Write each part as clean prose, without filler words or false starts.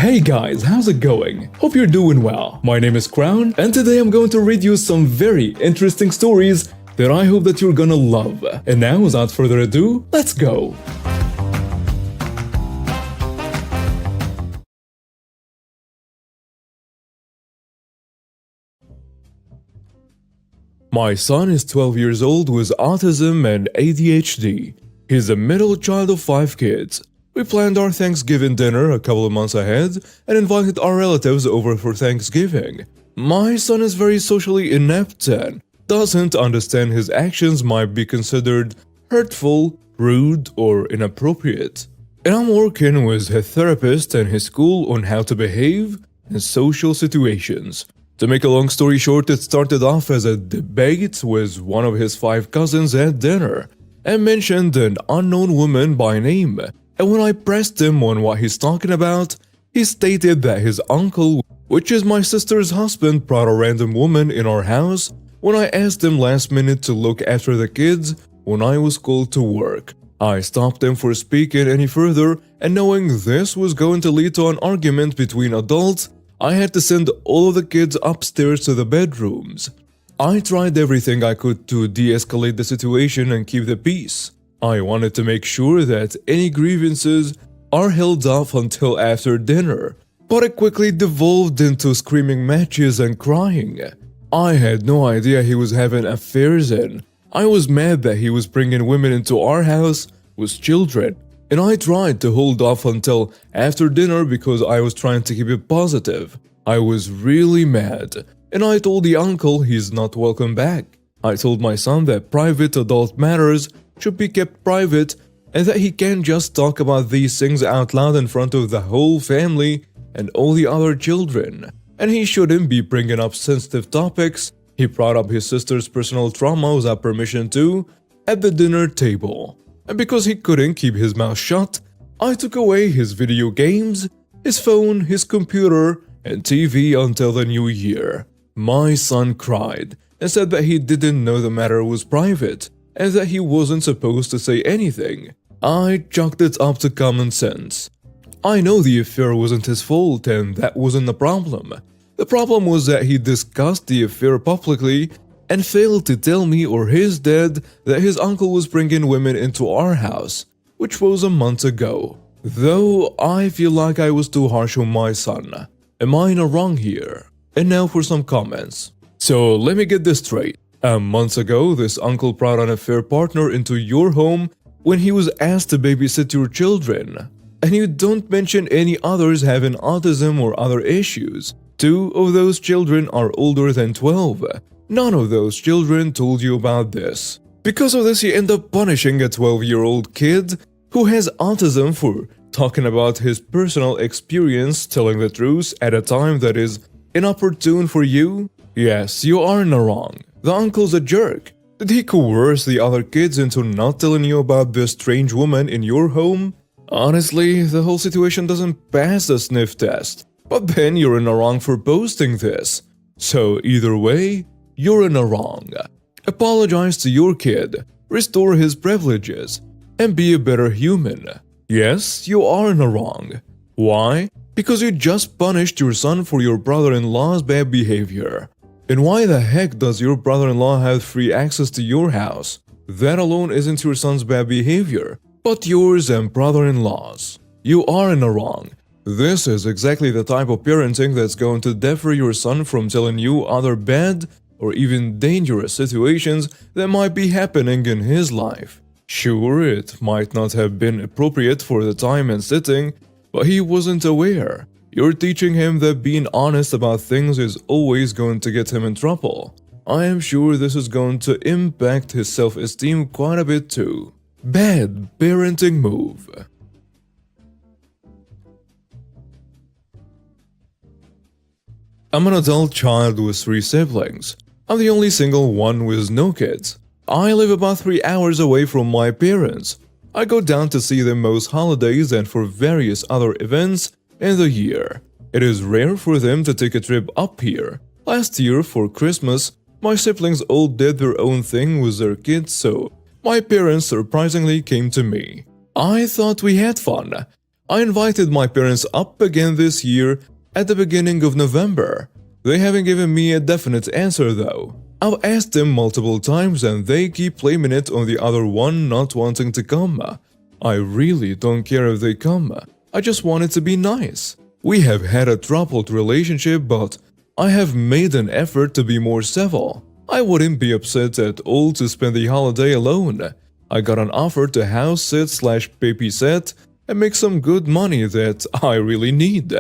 Hey guys, how's it going? Hope you're doing well. My name is Crown, and today I'm going to read you some very interesting stories that I hope that you're gonna love. And now, without further ado, let's go! My son is 12 years old with autism and ADHD. He's the middle child of 5 kids. We planned our Thanksgiving dinner a couple of months ahead and invited our relatives over for Thanksgiving. My son is very socially inept and doesn't understand his actions might be considered hurtful, rude, or inappropriate. And I'm working with his therapist and his school on how to behave in social situations. To make a long story short, it started off as a debate with one of his 5 cousins at dinner and mentioned an unknown woman by name. And when I pressed him on what he's talking about, he stated that his uncle, which is my sister's husband, brought a random woman in our house when I asked him last minute to look after the kids when I was called to work. I stopped him for speaking any further, and knowing this was going to lead to an argument between adults, I had to send all of the kids upstairs to the bedrooms. I tried everything I could to de-escalate the situation and keep the peace. I wanted to make sure that any grievances are held off until after dinner, but it quickly devolved into screaming matches and crying. I had no idea he was having affairs and I was mad that he was bringing women into our house with children, and I tried to hold off until after dinner because I was trying to keep it positive. I was really mad, and I told the uncle he's not welcome back. I told my son that private adult matters should be kept private and that he can't just talk about these things out loud in front of the whole family and all the other children. And he shouldn't be bringing up sensitive topics. He brought up his sister's personal trauma without permission too at the dinner table. And because he couldn't keep his mouth shut, I took away his video games, his phone, his computer, and TV until the new year. My son cried and said that he didn't know the matter was private and that he wasn't supposed to say anything. I chalked it up to common sense. I know the affair wasn't his fault and that wasn't the problem. The problem was that he discussed the affair publicly and failed to tell me or his dad that his uncle was bringing women into our house, which was a month ago. Though I feel like I was too harsh on my son. Am I in a wrong here? And now for some comments. So let me get this straight. Months ago, this uncle brought an affair partner into your home when he was asked to babysit your children. And you don't mention any others having autism or other issues. 2 of those children are older than 12. None of those children told you about this. Because of this, you end up punishing a 12-year-old kid who has autism for talking about his personal experience, telling the truth at a time that is inopportune for you. Yes, you are in the wrong. The uncle's a jerk. Did he coerce the other kids into not telling you about this strange woman in your home? Honestly, the whole situation doesn't pass the sniff test. But then you're in the wrong for posting this. So either way, you're in the wrong. Apologize to your kid, restore his privileges, and be a better human. Yes, you are in the wrong. Why? Because you just punished your son for your brother-in-law's bad behavior. And why the heck does your brother-in-law have free access to your house? That alone isn't your son's bad behavior, but yours and brother-in-law's. You are in the wrong. This is exactly the type of parenting that's going to deter your son from telling you other bad or even dangerous situations that might be happening in his life. Sure, it might not have been appropriate for the time and setting, but he wasn't aware. You're teaching him that being honest about things is always going to get him in trouble. I am sure this is going to impact his self-esteem quite a bit too. Bad parenting move. I'm an adult child with 3 siblings. I'm the only single one with no kids. I live about 3 hours away from my parents. I go down to see them most holidays and for various other events in the year. It is rare for them to take a trip up here. Last year for Christmas, my siblings all did their own thing with their kids, so my parents surprisingly came to me. I thought we had fun. I invited my parents up again this year at the beginning of November. They haven't given me a definite answer though. I've asked them multiple times and they keep blaming it on the other one not wanting to come. I really don't care if they come. I just want it to be nice. We have had a troubled relationship, but I have made an effort to be more civil. I wouldn't be upset at all to spend the holiday alone. I got an offer to house sit / babysit and make some good money that I really need.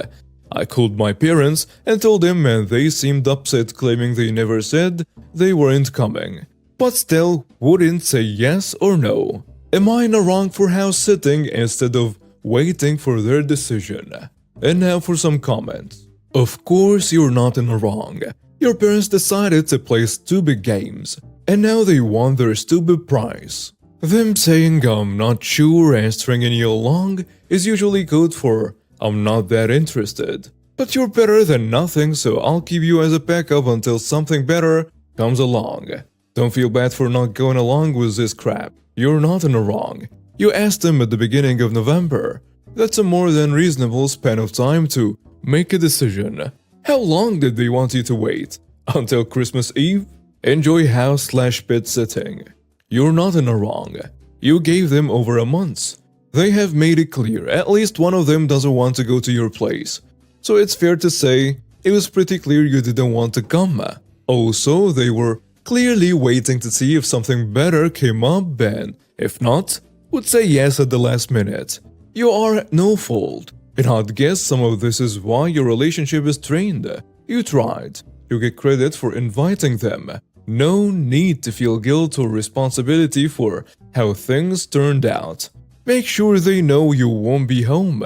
I called my parents and told them, and they seemed upset, claiming they never said they weren't coming, but still wouldn't say yes or no. Am I in the wrong for house sitting instead of waiting for their decision? And now for some comments. Of course you're not in the wrong. Your parents decided to play stupid games, and now they want their stupid prize. Them saying I'm not sure and stringing you along is usually code for I'm not that interested. But you're better than nothing, so I'll keep you as a backup until something better comes along. Don't feel bad for not going along with this crap. You're not in the wrong. You asked them at the beginning of November. That's a more than reasonable span of time to make a decision. How long did they want you to wait? Until Christmas Eve? Enjoy house / bed sitting. You're not in the wrong. You gave them over a month. They have made it clear at least one of them doesn't want to go to your place. So it's fair to say it was pretty clear you didn't want to come. Also, they were clearly waiting to see if something better came up, and if not, would say yes at the last minute. You are at no fault. And I'd guess some of this is why your relationship is strained. You tried. You get credit for inviting them. No need to feel guilt or responsibility for how things turned out. Make sure they know you won't be home,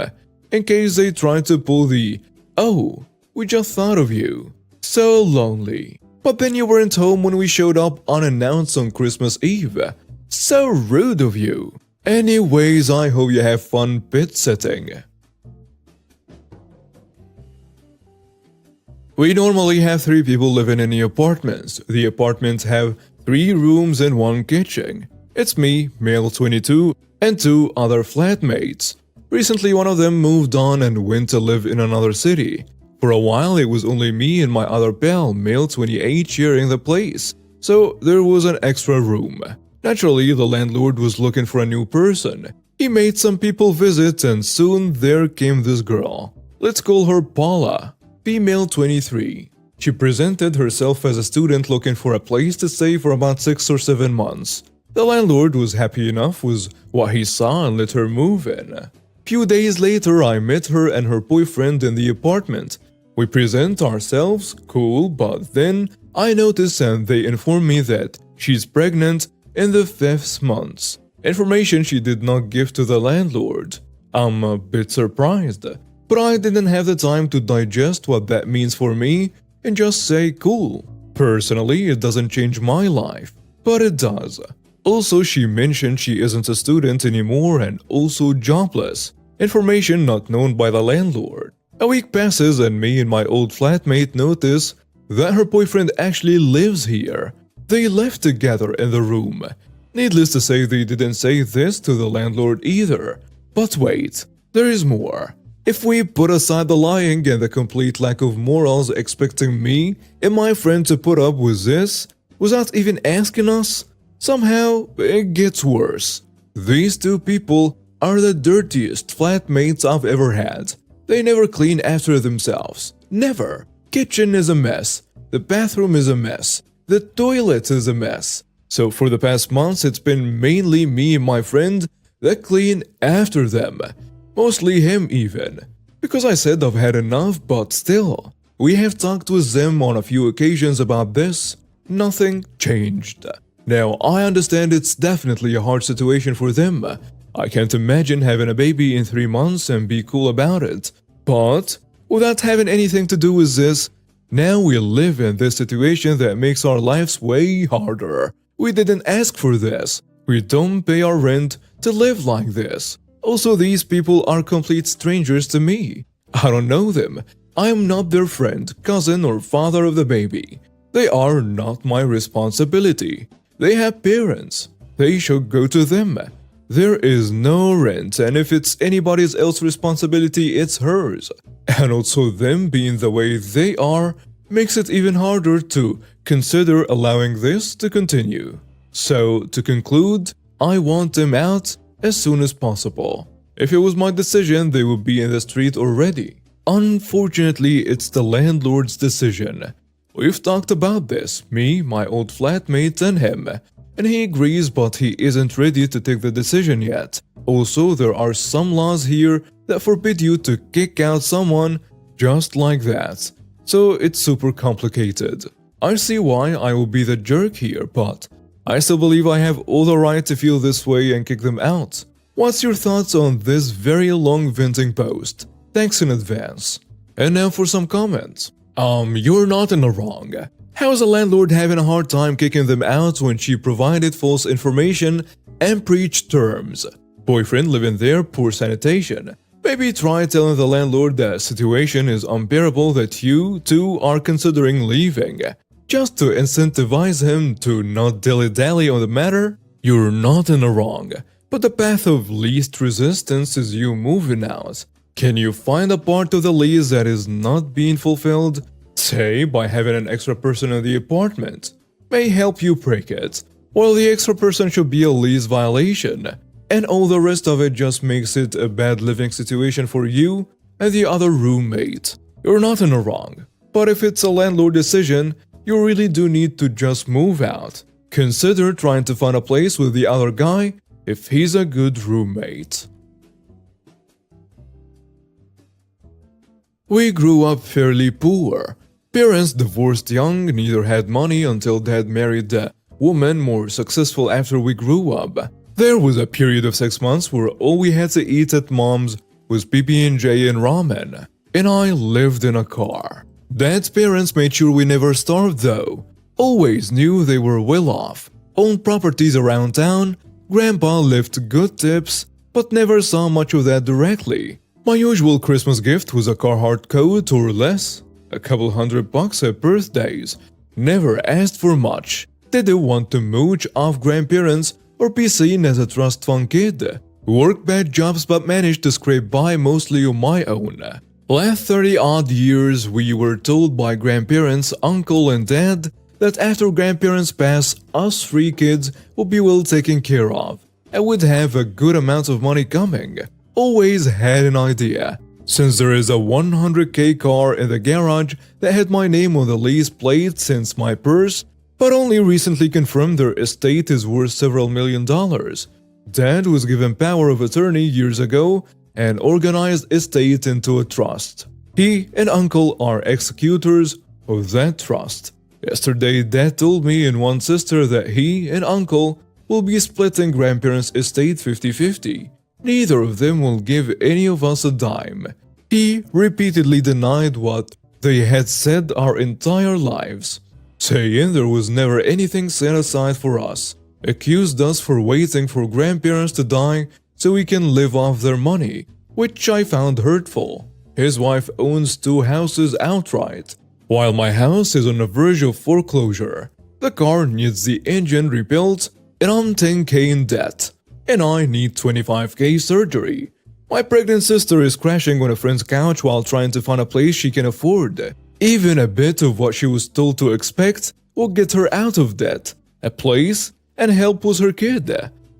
in case they try to pull the, "Oh, we just thought of you. So lonely. But then you weren't home when we showed up unannounced on Christmas Eve. So rude of you." Anyways, I hope you have fun pet sitting. We normally have 3 people living in the apartments. The apartments have 3 rooms and 1 kitchen. It's me, male 22, and 2 other flatmates. Recently, one of them moved on and went to live in another city. For a while, it was only me and my other pal, male 28, sharing the place, so there was an extra room. Naturally, the landlord was looking for a new person. He made some people visit, and soon there came this girl. Let's call her Paula, female 23. She presented herself as a student looking for a place to stay for about 6 or 7 months. The landlord was happy enough with what he saw and let her move in. Few days later, I met her and her boyfriend in the apartment. We present ourselves, cool, but then I notice and they inform me that she's pregnant in the 5th month. Information she did not give to the landlord. I'm a bit surprised, but I didn't have the time to digest what that means for me and just say cool. Personally, it doesn't change my life, but it does. Also, she mentioned she isn't a student anymore and also jobless. Information not known by the landlord. A week passes and me and my old flatmate notice that her boyfriend actually lives here. They left together in the room. Needless to say, they didn't say this to the landlord either. But wait, there is more. If we put aside the lying and the complete lack of morals expecting me and my friend to put up with this without even asking us, somehow it gets worse. These 2 people are the dirtiest flatmates I've ever had. They never clean after themselves. Never. Kitchen is a mess. The bathroom is a mess. The toilet is a mess. So for the past months, it's been mainly me and my friend that clean after them. Mostly him even. Because I said I've had enough, but still. We have talked with them on a few occasions about this. Nothing changed. Now, I understand it's definitely a hard situation for them. I can't imagine having a baby in 3 months and be cool about it. But, without having anything to do with this, now we live in this situation that makes our lives way harder. We didn't ask for this. We don't pay our rent to live like this. Also, these people are complete strangers to me. I don't know them. I am not their friend, cousin, or father of the baby. They are not my responsibility. They have parents. They should go to them. There is no rent, and if it's anybody else's responsibility, it's hers. And also them being the way they are makes it even harder to consider allowing this to continue. So, to conclude, I want them out as soon as possible. If it was my decision, they would be in the street already. Unfortunately, it's the landlord's decision. We've talked about this, me, my old flatmate, and him. And he agrees, but he isn't ready to take the decision yet. Also, there are some laws here that forbid you to kick out someone just like that. So it's super complicated. I see why I will be the jerk here, but I still believe I have all the right to feel this way and kick them out. What's your thoughts on this very long venting post? Thanks in advance. And now for some comments. You're not in the wrong. How is a landlord having a hard time kicking them out when she provided false information and preached terms? Boyfriend living there, poor sanitation. Maybe try telling the landlord the situation is unbearable, that you too are considering leaving. Just to incentivize him to not dilly-dally on the matter. You're not in the wrong, but the path of least resistance is you moving out. Can you find a part of the lease that is not being fulfilled? Say, by having an extra person in the apartment. May help you break it, while the extra person should be a lease violation, and all the rest of it just makes it a bad living situation for you and the other roommate. You're not in the wrong, but if it's a landlord decision, you really do need to just move out. Consider trying to find a place with the other guy if he's a good roommate. We grew up fairly poor. Parents divorced young, neither had money until dad married a woman more successful after we grew up. There was a period of 6 months where all we had to eat at mom's was PB&J and ramen, and I lived in a car. Dad's parents made sure we never starved though. Always knew they were well off, owned properties around town. Grandpa left good tips, but never saw much of that directly. My usual Christmas gift was a Carhartt coat or less, a couple $100 at birthdays. Never asked for much. Didn't want to mooch off grandparents or be seen as a trust fund kid. Worked bad jobs but managed to scrape by mostly on my own. Last 30-odd years, we were told by grandparents, uncle and dad that after grandparents pass, us 3 kids would be well taken care of and would have a good amount of money coming. Always had an idea, since there is a $100K car in the garage that had my name on the lease plate since my purse, but only recently confirmed their estate is worth several $1,000,000. Dad was given power of attorney years ago and organized estate into a trust. He and uncle are executors of that trust. Yesterday, Dad told me and one sister that he and uncle will be splitting grandparents' estate 50-50. Neither of them will give any of us a dime. He repeatedly denied what they had said our entire lives, saying there was never anything set aside for us, accused us for waiting for grandparents to die so we can live off their money, which I found hurtful. His wife owns 2 houses outright, while my house is on the verge of foreclosure. The car needs the engine rebuilt, and I'm 10K in debt, and I need 25K surgery. My pregnant sister is crashing on a friend's couch while trying to find a place she can afford. Even a bit of what she was told to expect will get her out of debt, a place, and help with her kid.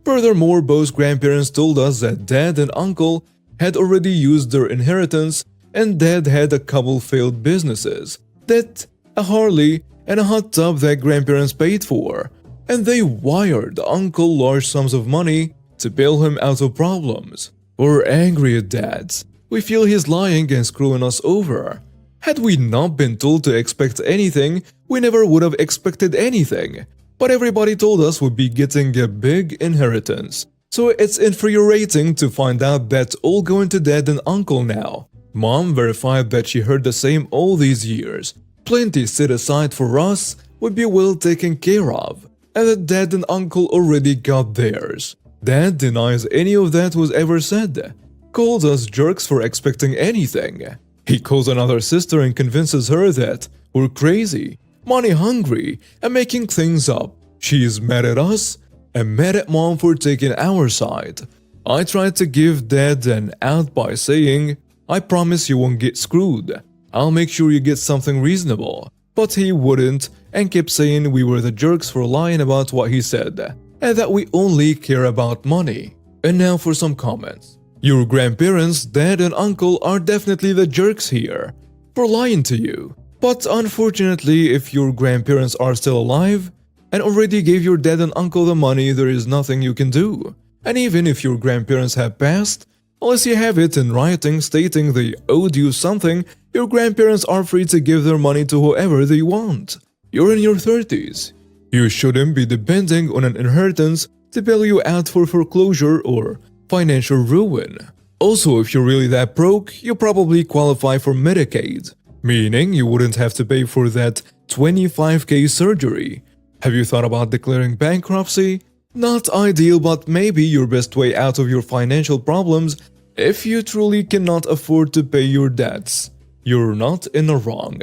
Furthermore, both grandparents told us that dad and uncle had already used their inheritance, and dad had a couple failed businesses, debt, a Harley, and a hot tub that grandparents paid for, and they wired uncle large sums of money to bail him out of problems. We're angry at dad. We feel he's lying and screwing us over. Had we not been told to expect anything, we never would have expected anything. But everybody told us we'd be getting a big inheritance. So it's infuriating to find out that's all going to dad and uncle now. Mom verified that she heard the same all these years. Plenty set aside for us would be well taken care of, and that dad and uncle already got theirs. Dad denies any of that was ever said. Calls us jerks for expecting anything. He calls another sister and convinces her that we're crazy, money hungry, and making things up. She is mad at us, and mad at mom for taking our side. I tried to give dad an out by saying, I promise you won't get screwed. I'll make sure you get something reasonable. But he wouldn't and kept saying we were the jerks for lying about what he said and that we only care about money. And now for some comments. Your grandparents, dad and uncle are definitely the jerks here for lying to you. But unfortunately, if your grandparents are still alive and already gave your dad and uncle the money, there is nothing you can do. And even if your grandparents have passed, unless you have it in writing stating they owed you something, your grandparents are free to give their money to whoever they want. You're in your 30s. You shouldn't be depending on an inheritance to bail you out for foreclosure or financial ruin. Also, if you're really that broke, you probably qualify for Medicaid, meaning you wouldn't have to pay for that $25,000 surgery. Have you thought about declaring bankruptcy? Not ideal, but maybe your best way out of your financial problems if you truly cannot afford to pay your debts. You're not in the wrong.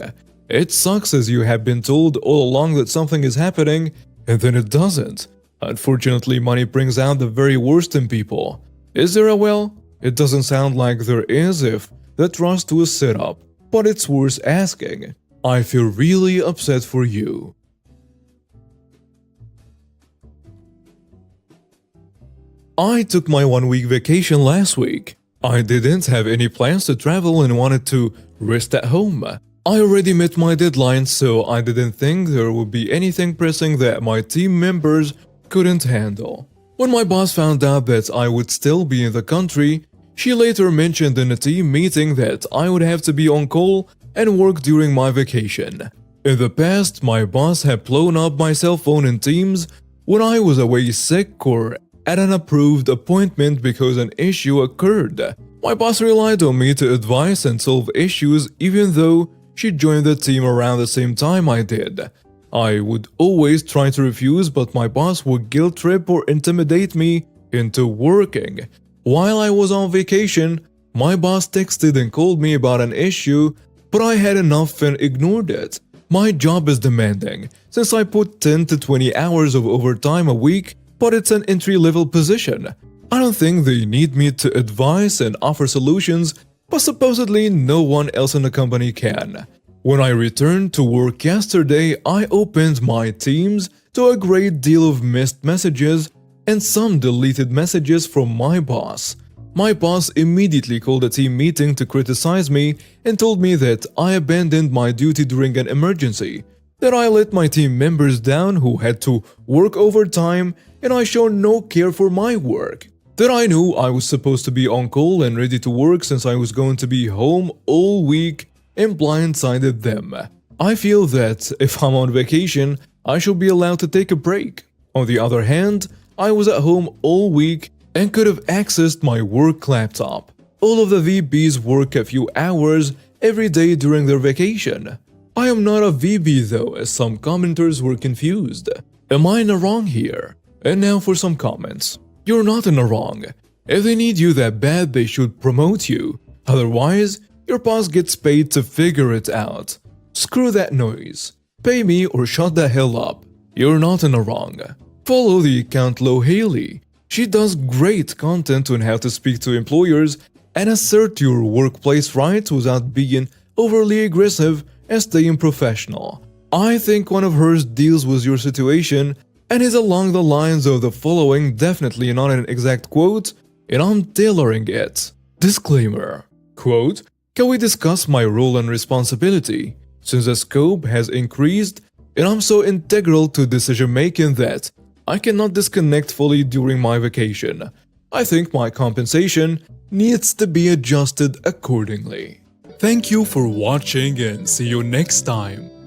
It sucks as you have been told all along that something is happening, and then it doesn't. Unfortunately, money brings out the very worst in people. Is there a well? It doesn't sound like there is if the trust was set up, but it's worth asking. I feel really upset for you. I took my 1-week vacation last week. I didn't have any plans to travel and wanted to rest at home. I already met my deadline, so I didn't think there would be anything pressing that my team members couldn't handle. When my boss found out that I would still be in the country, she later mentioned in a team meeting that I would have to be on call and work during my vacation. In the past, my boss had blown up my cell phone in Teams when I was away sick or at an approved appointment because an issue occurred. My boss relied on me to advise and solve issues even though she joined the team around the same time I did. I would always try to refuse, but my boss would guilt trip or intimidate me into working. While I was on vacation, my boss texted and called me about an issue, but I had enough and ignored it. My job is demanding, since I put 10 to 20 hours of overtime a week, but it's an entry-level position. I don't think they need me to advise and offer solutions, but supposedly no one else in the company can. When I returned to work yesterday, I opened my Teams to a great deal of missed messages and some deleted messages from my boss. My boss immediately called a team meeting to criticize me and told me that I abandoned my duty during an emergency, that I let my team members down who had to work overtime and I showed no care for my work, that I knew I was supposed to be on call and ready to work since I was going to be home all week and blindsided them. I feel that if I'm on vacation, I should be allowed to take a break. On the other hand, I was at home all week and could have accessed my work laptop. All of the VPs work a few hours every day during their vacation. I am not a VP though, as some commenters were confused. Am I in the wrong here? And now for some comments. You're not in the wrong. If they need you that bad, they should promote you. Otherwise, your boss gets paid to figure it out. Screw that noise. Pay me or shut the hell up. You're not in the wrong. Follow the account Lo Haley. She does great content on how to speak to employers and assert your workplace rights without being overly aggressive and staying professional. I think one of hers deals with your situation and is along the lines of the following, definitely not an exact quote, and I'm tailoring it. Disclaimer. Quote, can we discuss my role and responsibility? Since the scope has increased and I'm so integral to decision making that I cannot disconnect fully during my vacation. I think my compensation needs to be adjusted accordingly. Thank you for watching and see you next time.